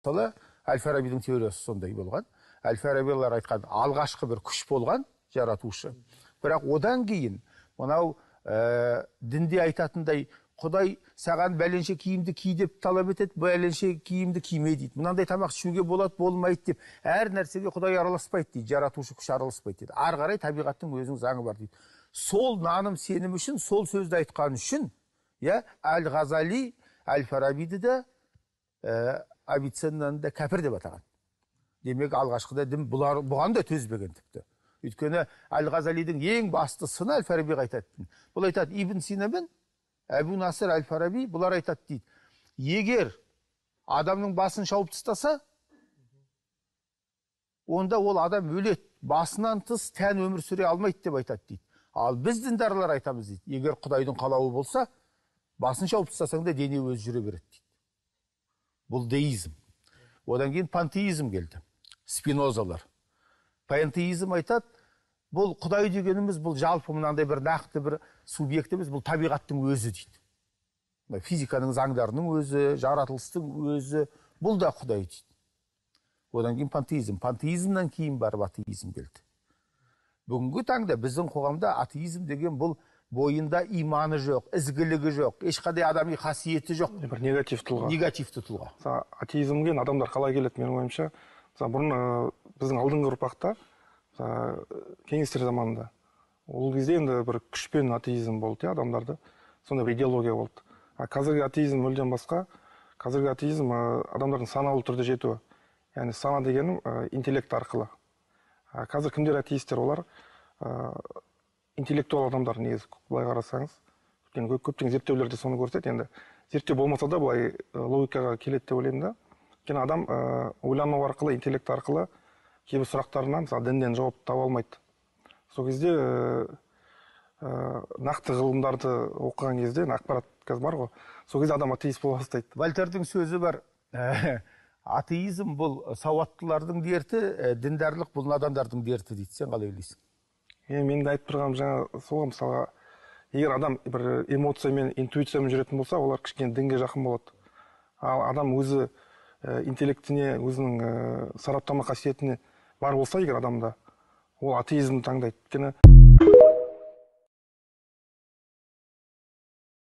мысалы Әл-Фарабидің теориясы сондай болған. Әл-Фарабилар айтқан алғашқы бір күш болған жаратушы. Бірақ одан кейін мынау дінде айтатындай Құдай саған бәленше киімді ки деп талап етеді, бәленше киімді киме дейді. Мынандай тамақ ішуге болады, болмайды деп. Әр нәрсеге Құдай араласпайды дейді, жаратушы күш араласпайды дейді. Ары қарай табиғаттың өзінің заңы бар дейді. Сол наным сенім үшін, сол сөзді айтқан үшін, Әл-Ғазали Әл-Фарабиді де Авиценнаны да кәпір деп атаған. Демек, алғашқыда дін бұған да төзбеген тіпті. Өйткені Әл-Ғазалидің ең басты сыны Әл-Фарабиға айтады. Бұл айтады, Ибн Сина мен Әбу Насыр Әл-Фараби бұлар айтады дейді. Егер адамның басын шауып тастаса, онда ол адам өледі. Басынан тыс тән өмір сүре алмайды деп айтады дейді. Ал біз діндарлар айтамыз дейді. Егер Құдайдың қалауы болса, басын шауып тастасаң да дене өзі жүре береді дейді. Бұл деизм. Одан кейін пантеизм келді. Спинозалар. Пантеизм айтады, бұл Құдай дегеніміз, бұл жалпы мынандай бір нақты бір субъект емес, бұл табиғаттың өзі дейді. Физиканың заңдарының өзі, жаратылыстың өзі, бұл да Құдай дейді. Одан кейін пантеизм. Пантеизмнан кейін барып атеизм келді. Бүгінгі таңда біздің қоғамда атеизм деген бұл бойында иманы жоқ, ізгілігі жоқ, ешқандай адами қасиеті жоқ. Бір негативті тұлға. Негативті тұлға. Атеизмге адамдар қалай келеді, менің ойымша, бұрын біздің алдыңғы ұрпақта, кеңестер заманында, ол кезде енді бір күшпен атеизм болды, адамдарды, сондай бір идеология болды. Қазіргі атеизм мүлдем басқа. Қазіргі атеизм адамдардың саналы түрде жетуі. Яғни сана дегенім интеллект арқылы. Қазір кімдер атеистер? Олар интеллектуал адамдар, негізі былай қарасаңыз. Көптеген зерттеулерде соны көрсетеді. Енді зерттеу болмаса да былай логикаға келеді деп ойлаймын да. Өйткені адам ойлану арқылы, интеллект арқылы кейбір сұрақтарынан діннен жауап таба алмайды. Сол кезде нақты ғылымдарды оқыған кезде, ақпарат қазір бар ғой, сол кезде адам атеист бола бастайды. Вольтердің сөзі бар. Атеизм бұл сауаттылардың дерті, діндарлық бұл надандардың дерті дейді. Сен қалай ойлайсың? Мен де айтып тұрғаным жаңа солға, мысалға, егер адам бір эмоциямен, интуициямен жүретін болса, олар кішкене дінге жақын болады. Ал адам өзі интеллектіне, өзінің сараптама қасиетіне бар болса, егер адамда, ол атеизмді таңдайды.